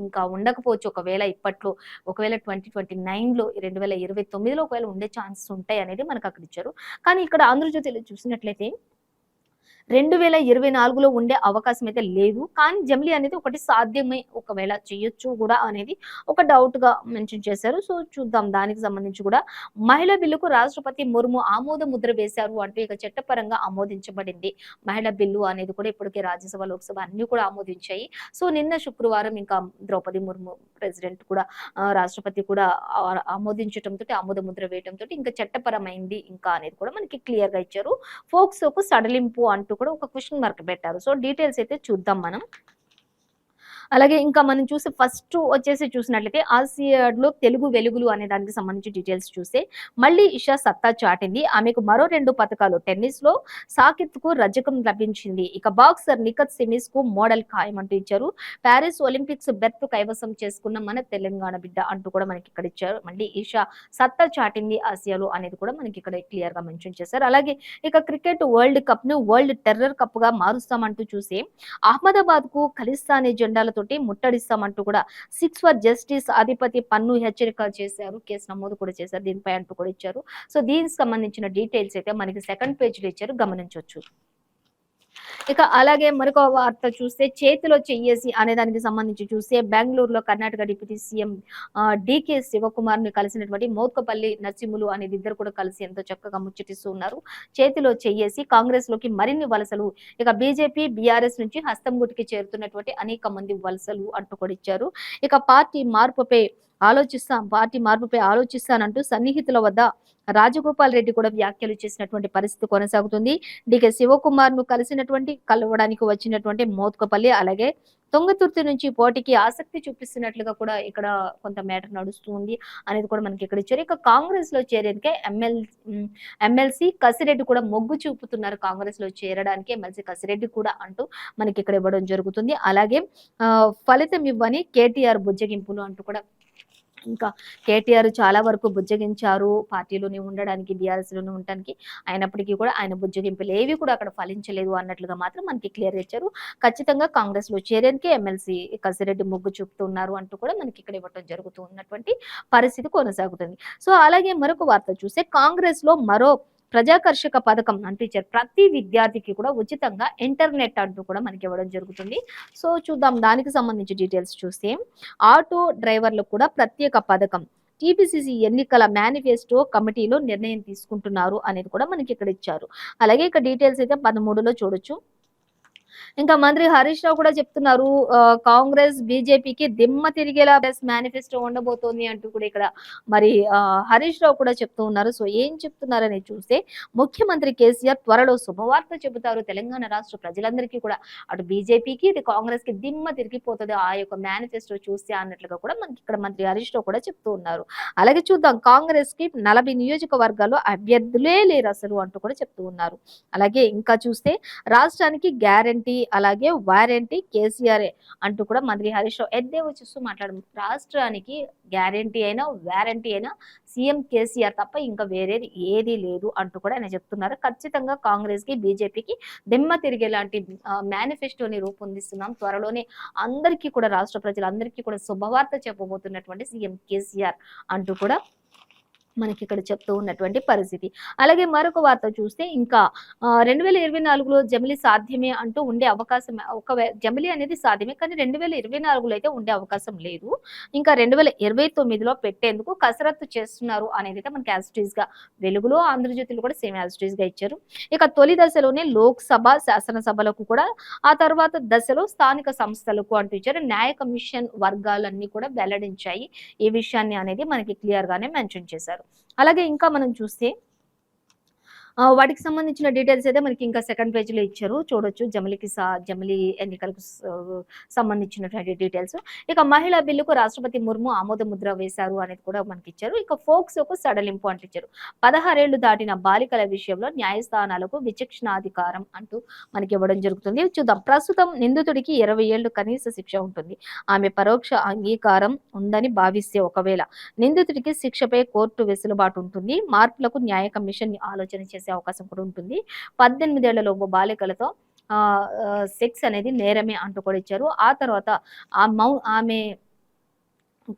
ఇంకా ఉండకపోవచ్చు. ఒకవేళ 2029లో 2029లో ఒకవేళ ఉండే ఛాన్సెస్ ఉంటాయి అనేది మనకు అక్కడ ఇచ్చారు. కానీ ఇక్కడ ఆంధ్రజ్యోతిలో చూసినట్లయితే 2024లో ఉండే అవకాశం అయితే లేదు. కానీ జమిలీ అనేది ఒకటి సాధ్యమే, ఒకవేళ చేయొచ్చు కూడా అనేది ఒక డౌట్‌గా మెన్షన్ చేశారు. సో, చూద్దాం దానికి సంబంధించి కూడా. మహిళా బిల్లుకు రాష్ట్రపతి ముర్ము ఆమోద ముద్ర వేశారు అంటూ ఇక చట్టపరంగా ఆమోదించబడింది. మహిళా బిల్లు అనేది కూడా ఇప్పటికే రాజ్యసభ, లోక్సభ అన్నీ కూడా ఆమోదించాయి. సో, నిన్న శుక్రవారం ఇంకా ద్రౌపది ముర్ము ప్రెసిడెంట్ కూడా రాష్ట్రపతి కూడా ఆమోదించటంతోటి, ఆమోద ముద్ర వేయటంతోటి ఇంకా చట్టపరమైంది ఇంకా అనేది కూడా మనకి క్లియర్‌గా ఇచ్చారు. ఫోక్సోకు సడలింపు అంటూ కూడా ఒక క్వెషన్ మార్క్ పెట్టారు. సో, డీటెయిల్స్ అయితే చూద్దాం మనం. అలాగే ఇంకా మనం చూసి ఫస్ట్ వచ్చేసి చూసినట్లయితే ఆసియాడ్‌లో తెలుగు వెలుగులు అనే దానికి సంబంధించి డీటెయిల్స్ చూస్తే మళ్ళీ ఇషా సత్తా చాటింది. ఆమెకు మరో 2 పతకాలు. టెన్నిస్‌లో సాకిత్‌కు రజకం లభించింది. ఇక బాక్సర్ నిఖత్ సిమిస్‌కు మోడల్ ఖాయం అంటూ ఇచ్చారు. పారిస్ ఒలింపిక్స్ బెర్త్ కైవసం చేసుకున్న మన తెలంగాణ బిడ్డ అంటూ కూడా మనకి ఇక్కడ ఇచ్చారు. మళ్ళీ ఇషా సత్తా చాటింది ఆసియాలో అనేది కూడా మనకి ఇక్కడ క్లియర్‌గా మెన్షన్ చేశారు. అలాగే ఇక క్రికెట్ వరల్డ్ కప్‌ను వరల్డ్ టెర్రర్ కప్‌గా మారుస్తామంటూ చూసి అహ్మదాబాద్‌కు ఖలిస్తానీ జెండాలతోటి ముట్టడిస్తామంటూ కూడా 6 ఫర్ జస్టిస్ అధిపతి పన్ను హెచ్చరిక చేశారు. కేసు నమోదు కూడా చేశారు దీనిపై అంటూ కూడా ఇచ్చారు. సో, దీనికి సంబంధించిన డీటెయిల్స్ అయితే మనకి సెకండ్ పేజ్‌లో ఇచ్చారు, గమనించొచ్చు. ఇక అలాగే మరొక వార్త చూస్తే చేతిలో చెయ్యేసి అనే దానికి సంబంధించి చూస్తే బెంగళూరులో కర్ణాటక డిప్యూటీ సీఎం డీకే శివకుమార్ ని కలిసినటువంటి మోత్కపల్లి నరసింహులు అనేది ఇద్దరు కూడా కలిసి ఎంతో చక్కగా ముచ్చటిస్తూ ఉన్నారు. చేతిలో చెయ్యేసి కాంగ్రెస్ లోకి మరిన్ని వలసలు. ఇక బీజేపీ బీఆర్ఎస్ నుంచి హస్తం గుటికి చేరుతున్నటువంటి అనేక మంది వలసలు అంటూ కూడా ఇచ్చారు. ఇక పార్టీ మార్పుపై ఆలోచిస్తానంటూ సన్నిహితుల వద్ద రాజగోపాల్ రెడ్డి కూడా వ్యాఖ్యలు చేసినటువంటి పరిస్థితి కొనసాగుతుంది. డీకే శివకుమార్ ను కలవడానికి వచ్చినటువంటి మోత్కపల్లి అలాగే తుంగతుర్తి నుంచి పోటీకి ఆసక్తి చూపిస్తున్నట్లుగా కూడా ఇక్కడ కొంత మేటర్ నడుస్తుంది అనేది కూడా మనకి ఇక్కడ ఇచ్చారు. ఇక కాంగ్రెస్ లో చేరేందుకే ఎమ్మెల్సీ కసిరెడ్డి కూడా మొగ్గు చూపుతున్నారు. కాంగ్రెస్ లో చేరడానికి ఎమ్మెల్సీ కసిరెడ్డి కూడా అంటూ మనకి ఇక్కడ ఇవ్వడం జరుగుతుంది. అలాగే ఫలితం ఇవ్వని కేటీఆర్ బుజ్జగింపులు అంటూ కూడా ఇంకా కేటీఆర్ చాలా వరకు బుజ్జగించారు పార్టీలోనే ఉండడానికి, బీఆర్ఎస్ లోనే ఉండడానికి. అయినప్పటికీ కూడా ఆయన బుజ్జగింపులు ఏవి కూడా అక్కడ ఫలించలేదు అన్నట్లుగా మాత్రం మనకి క్లియర్ ఇచ్చారు. ఖచ్చితంగా కాంగ్రెస్ లో చేరేందుకే ఎమ్మెల్సీ కసిరెడ్డి మొగ్గు చూపుతున్నారు అంటూ కూడా మనకి ఇక్కడ ఇవ్వడం జరుగుతూ ఉన్నటువంటి పరిస్థితి కొనసాగుతుంది. సో, అలాగే మరొక వార్త చూస్తే కాంగ్రెస్ లో మరో ప్రజాకర్షక పథకం అంటూ ఇచ్చారు. ప్రతి విద్యార్థికి కూడా ఉచితంగా ఇంటర్నెట్ అంటూ కూడా మనకి ఇవ్వడం జరుగుతుంది. సో, చూద్దాం దానికి సంబంధించి డీటెయిల్స్ చూస్తే ఆటో డ్రైవర్లకు కూడా ప్రత్యేక పథకం. టీపీసీసీ ఎన్నికల మేనిఫెస్టో కమిటీలో నిర్ణయం తీసుకుంటున్నారు అనేది కూడా మనకి ఇక్కడ ఇచ్చారు. అలాగే ఇక్కడ డీటెయిల్స్ అయితే 13లో చూడొచ్చు. ఇంకా మంత్రి హరీష్ రావు కూడా చెప్తున్నారు కాంగ్రెస్ బీజేపీకి దిమ్మ తిరిగేలా మేనిఫెస్టో ఉండబోతోంది అంటూ కూడా ఇక్కడ మరి హరీష్ రావు కూడా చెప్తూ ఉన్నారు. సో, ఏం చెప్తున్నారని చూస్తే ముఖ్యమంత్రి కేసీఆర్ త్వరలో శుభవార్త చెబుతారు తెలంగాణ రాష్ట్ర ప్రజలందరికీ కూడా. అటు బీజేపీకి ఇటు కాంగ్రెస్ కి దిమ్మ తిరిగిపోతుంది ఆ యొక్క మేనిఫెస్టో చూస్తే అన్నట్లుగా కూడా మనకి ఇక్కడ మంత్రి హరీష్ రావు కూడా చెప్తూ ఉన్నారు. అలాగే చూద్దాం కాంగ్రెస్ కి 40 నియోజకవర్గాల్లో అభ్యర్థులే లేరు అసలు అంటూ కూడా చెప్తూ ఉన్నారు. అలాగే ఇంకా చూస్తే రాష్ట్రానికి గ్యారంటీ అలాగే వారంటీ కేసీఆర్ అంటూ కూడా మంత్రి హరీష్ రావు ఎద్దేవా చూస్తూ మాట్లాడారు. రాష్ట్రానికి గ్యారంటీ అయినా వారంటీ అయినా సీఎం కేసీఆర్ తప్ప ఇంకా వేరేది ఏది లేదు అంటూ కూడా ఆయన చెప్తున్నారు. ఖచ్చితంగా కాంగ్రెస్ కి బీజేపీకి దిమ్మ తిరిగేలాంటి మేనిఫెస్టోని రూపొందిస్తున్నాం త్వరలోనే అందరికీ కూడా రాష్ట్ర ప్రజలందరికీ కూడా శుభవార్త చెప్పబోతున్నటువంటి సీఎం కేసీఆర్ అంటూ కూడా మనకి ఇక్కడ చెప్తూ ఉన్నటువంటి పరిస్థితి. అలాగే మరొక వార్త చూస్తే ఇంకా 2024లో జమిలీ సాధ్యమే అంటూ ఉండే అవకాశం జమిలీ అనేది సాధ్యమే కానీ 2024లో అయితే ఉండే అవకాశం లేదు. ఇంకా 2029లో పెట్టేందుకు కసరత్తు చేస్తున్నారు అనేది అయితే మనకి యాజ్ గా వెలుగులో ఆంధ్రజ్యోతిలో కూడా సేమ్ యాజ్ గా ఇచ్చారు. ఇక తొలి దశలోనే లోక్సభ శాసనసభలకు కూడా ఆ తర్వాత దశలో స్థానిక సంస్థలకు అంటూ ఇచ్చారు. న్యాయ కమిషన్ వర్గాలన్నీ కూడా వెల్లడించాయి ఈ విషయాన్ని అనేది మనకి క్లియర్ గానే మెన్షన్ చేశారు. అలాగే ఇంకా మనం చూస్తే వాటికి సంబంధించిన డీటెయిల్స్ అయితే మనకి ఇంకా సెకండ్ పేజీలో ఇచ్చారు చూడొచ్చు. జమిలీ ఎన్నికలకు సంబంధించినటువంటి డీటెయిల్స్. ఇక మహిళా బిల్లుకు రాష్ట్రపతి ముర్ము ఆమోద ముద్ర వేశారు అనేది కూడా మనకి ఇచ్చారు. ఇక ఫోక్సోకు సడలింపు అంటించారు. 16 ఏళ్లు దాటిన బాలికల విషయంలో న్యాయస్థానాలకు విచక్షణాధికారం అంటూ మనకి ఇవ్వడం జరుగుతుంది. చూద్దాం ప్రస్తుతం నిందితుడికి 20 ఏళ్లు కనీస శిక్ష ఉంటుంది. ఆమె పరోక్ష అంగీకారం ఉందని భావిస్తే ఒకవేళ నిందితుడికి శిక్షపై కోర్టు వెసులుబాటు ఉంటుంది. మార్పులకు న్యాయ కమిషన్ ఆలోచన చేసే అవకాశం కూడా ఉంటుంది. 18 ఏళ్లలోపు బాలికలతో సెక్స్ అనేది నేరమే అంటూ కూడా ఇచ్చారు. ఆ తర్వాత ఆమె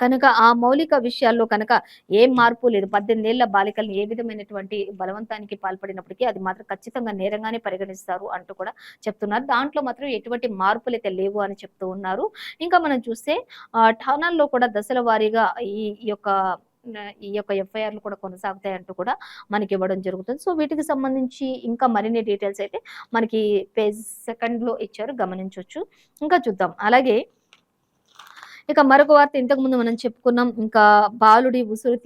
కనుక ఆ మౌలిక విషయాల్లో కనుక ఏం మార్పు లేదు. 18 ఏళ్ల బాలికల్ని ఏ విధమైనటువంటి బలవంతానికి పాల్పడినప్పటికీ అది మాత్రం ఖచ్చితంగా నేరంగానే పరిగణిస్తారు అంటూ కూడా చెప్తున్నారు. దాంట్లో మాత్రం ఎటువంటి మార్పులైతే లేవు అని చెప్తూ ఉన్నారు. ఇంకా మనం చూస్తే ఠాణాల్లో కూడా దశల వారీగా ఈ ఈ యొక్క ఈ యొక్క ఎఫ్ఐఆర్‌లు కూడా కొనసాగుతాయంటూ కూడా మనకివ్వడం జరుగుతుంది. సో, వీటికి సంబంధించి ఇంకా మరిన్ని డీటెయిల్స్ అయితే మనకి పేజ్ సెకండ్‌లో ఇచ్చారు, గమనించొచ్చు. ఇంకా చూద్దాం. అలాగే ఇక మరొక వార్త ఇంతకుముందు మనం చెప్పుకున్నాం. ఇంకా బాలుడి ఉసురు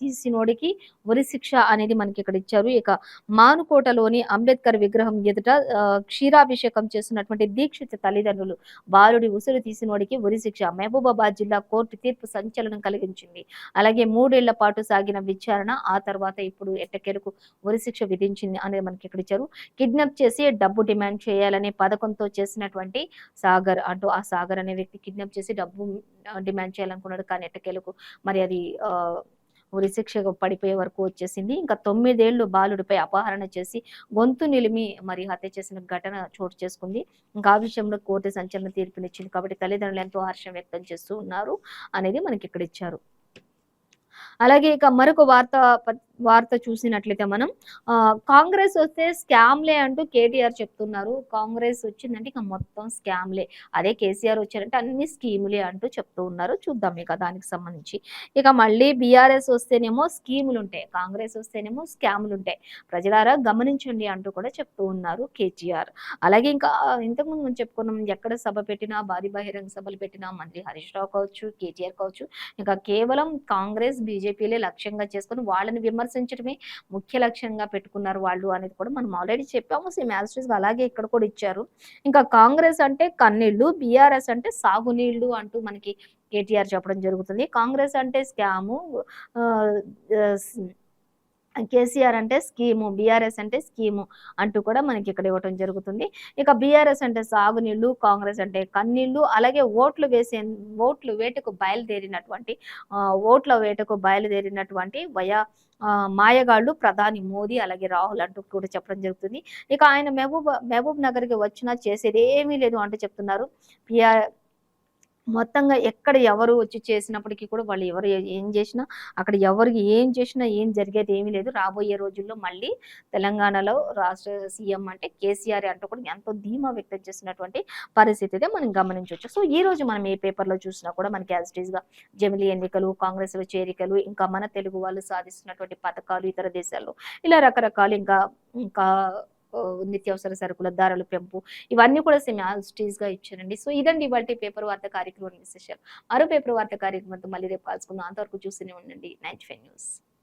తీసినోడికి ఉరి శిక్ష అనేది మనకిక్కడ ఇచ్చారు. ఇక మానుకోటలోని అంబేద్కర్ విగ్రహం ఎదుట క్షీరాభిషేకం చేస్తున్నటువంటి దీక్షిత తల్లిదండ్రులు బాలుడి ఉసురు తీసినోడికి ఉరి శిక్ష. మహబూబాబాద్ జిల్లా కోర్టు తీర్పు సంచలనం కలిగించింది. అలాగే 3 ఏళ్ల పాటు సాగిన విచారణ ఆ తర్వాత ఇప్పుడు ఎట్టకేలకు ఉరి శిక్ష విధించింది అనేది మనకిక్కడ ఇచ్చారు. కిడ్నాప్ చేసి డబ్బు డిమాండ్ చేయాలనే పథకంతో చేసినటువంటి సాగర్ అంటూ ఆ సాగర్ అనే వ్యక్తి కిడ్నాప్ చేసి డబ్బు డిమాండ్ చేయాలనుకున్నాడు. కానీ ఎట్టకేలకు మరి అది ఉరి శిక్ష పడిపోయే వరకు వచ్చేసింది. ఇంకా 9 ఏళ్లు బాలుడిపై అపహరణ చేసి గొంతు నిలిమి మరి హత్య చేసిన ఘటన చోటు చేసుకుంది. ఇంకా ఆ విషయంలో కోర్టు సంచలన తీర్పునిచ్చింది. కాబట్టి తల్లిదండ్రులు ఎంతో హర్షం వ్యక్తం చేస్తూ ఉన్నారు అనేది మనకి ఇక్కడ ఇచ్చారు. అలాగే ఇక మరొక వార్త చూసినట్లయితే మనం కాంగ్రెస్ వస్తే స్కామ్‌లే అంటూ కేటీఆర్ చెప్తున్నారు. కాంగ్రెస్ వచ్చిందంటే ఇక మొత్తం స్కామ్‌లే. అదే కేసీఆర్ వచ్చారంటే అన్ని స్కీములే అంటూ చెప్తూ ఉన్నారు. చూద్దాం ఇక దానికి సంబంధించి. ఇక మళ్ళీ బీఆర్ఎస్ వస్తేనేమో స్కీములుంటాయి. కాంగ్రెస్ వస్తేనేమో స్కాములుంటాయి. ప్రజలారా గమనించండి అంటూ కూడా చెప్తూ ఉన్నారు కేటీఆర్. అలాగే ఇంకా ఇంతకుముందు మనం చెప్పుకున్నాం, ఎక్కడ సభ పెట్టినా, భారీ బహిరంగ సభలు పెట్టినా మంత్రి హరీష్ రావు కావచ్చు, కేటీఆర్ కావచ్చు, ఇంకా కేవలం కాంగ్రెస్, బీజేపీలే లక్ష్యంగా చేసుకొని వాళ్ళని విమర్శించడమే ముఖ్య లక్ష్యంగా పెట్టుకున్నారు వాళ్ళు అనేది కూడా మనం ఆల్రెడీ చెప్పాము. సేమ్ యాజ్ ఇట్ ఈస్‌గా అలాగే ఇక్కడ కూడా ఇచ్చారు. ఇంకా కాంగ్రెస్ అంటే కన్నీళ్లు, బీఆర్ఎస్ అంటే సాగునీళ్లు అంటూ మనకి కేటీఆర్ చెప్పడం జరుగుతుంది. కాంగ్రెస్ అంటే స్కాము, ఆహ్, స్ కేసీఆర్ అంటే స్కీము, బీఆర్ఎస్ అంటే స్కీము అంటూ కూడా మనకి ఇక్కడ ఇవ్వటం జరుగుతుంది. ఇక బీఆర్ఎస్ అంటే సాగునీళ్లు, కాంగ్రెస్ అంటే కన్నీళ్లు. అలాగే ఓట్ల వేటకు బయలుదేరినటువంటి మాయగాళ్ళు ప్రధాని మోదీ, అలాగే రాహుల్ అంటూ కూడా చెప్పడం జరుగుతుంది. ఇక ఆయన మహబూబ్ నగర్‌కి వచ్చినా చేసేదేమీ లేదు అంటూ చెప్తున్నారు. పిఆర్ మొత్తంగా ఎక్కడ ఎవరు వచ్చి చేసినప్పటికీ కూడా వాళ్ళు ఎవరు ఏం చేసినా, అక్కడ ఎవరికి ఏం చేసినా ఏం జరిగేది ఏమీ లేదు. రాబోయే రోజుల్లో మళ్ళీ తెలంగాణలో రాష్ట్ర సీఎం అంటే కేసీఆర్ అంటూ కూడా ఎంతో ధీమా వ్యక్తం చేసినటువంటి పరిస్థితి అయితే మనం గమనించవచ్చు. సో ఈ రోజు మనం ఏ పేపర్‌లో చూసినా కూడా మనకి యాజ్ ఇట్ ఈస్‌గా జమిలీ ఎన్నికలు, కాంగ్రెస్‌లో చేరికలు, ఇంకా మన తెలుగు వాళ్ళు సాధిస్తున్నటువంటి పథకాలు ఇతర దేశాల్లో ఇలా రకరకాలు ఇంకా ఇంకా నిత్యావసర సరుకుల ధరలు పెంపు, ఇవన్నీ కూడా సేమ్ యాజ్ ఇట్ ఈస్‌గా ఇచ్చారండి. సో ఇదండి ఇవాల్టి పేపర్ వార్త కార్యక్రమం విశేషాలు. మరో పేపర్ వార్త కార్యక్రమంతో మళ్ళీ రేపు కలుసుకుందాం. అంతవరకు చూస్తూనే ఉండండి 95 న్యూస్.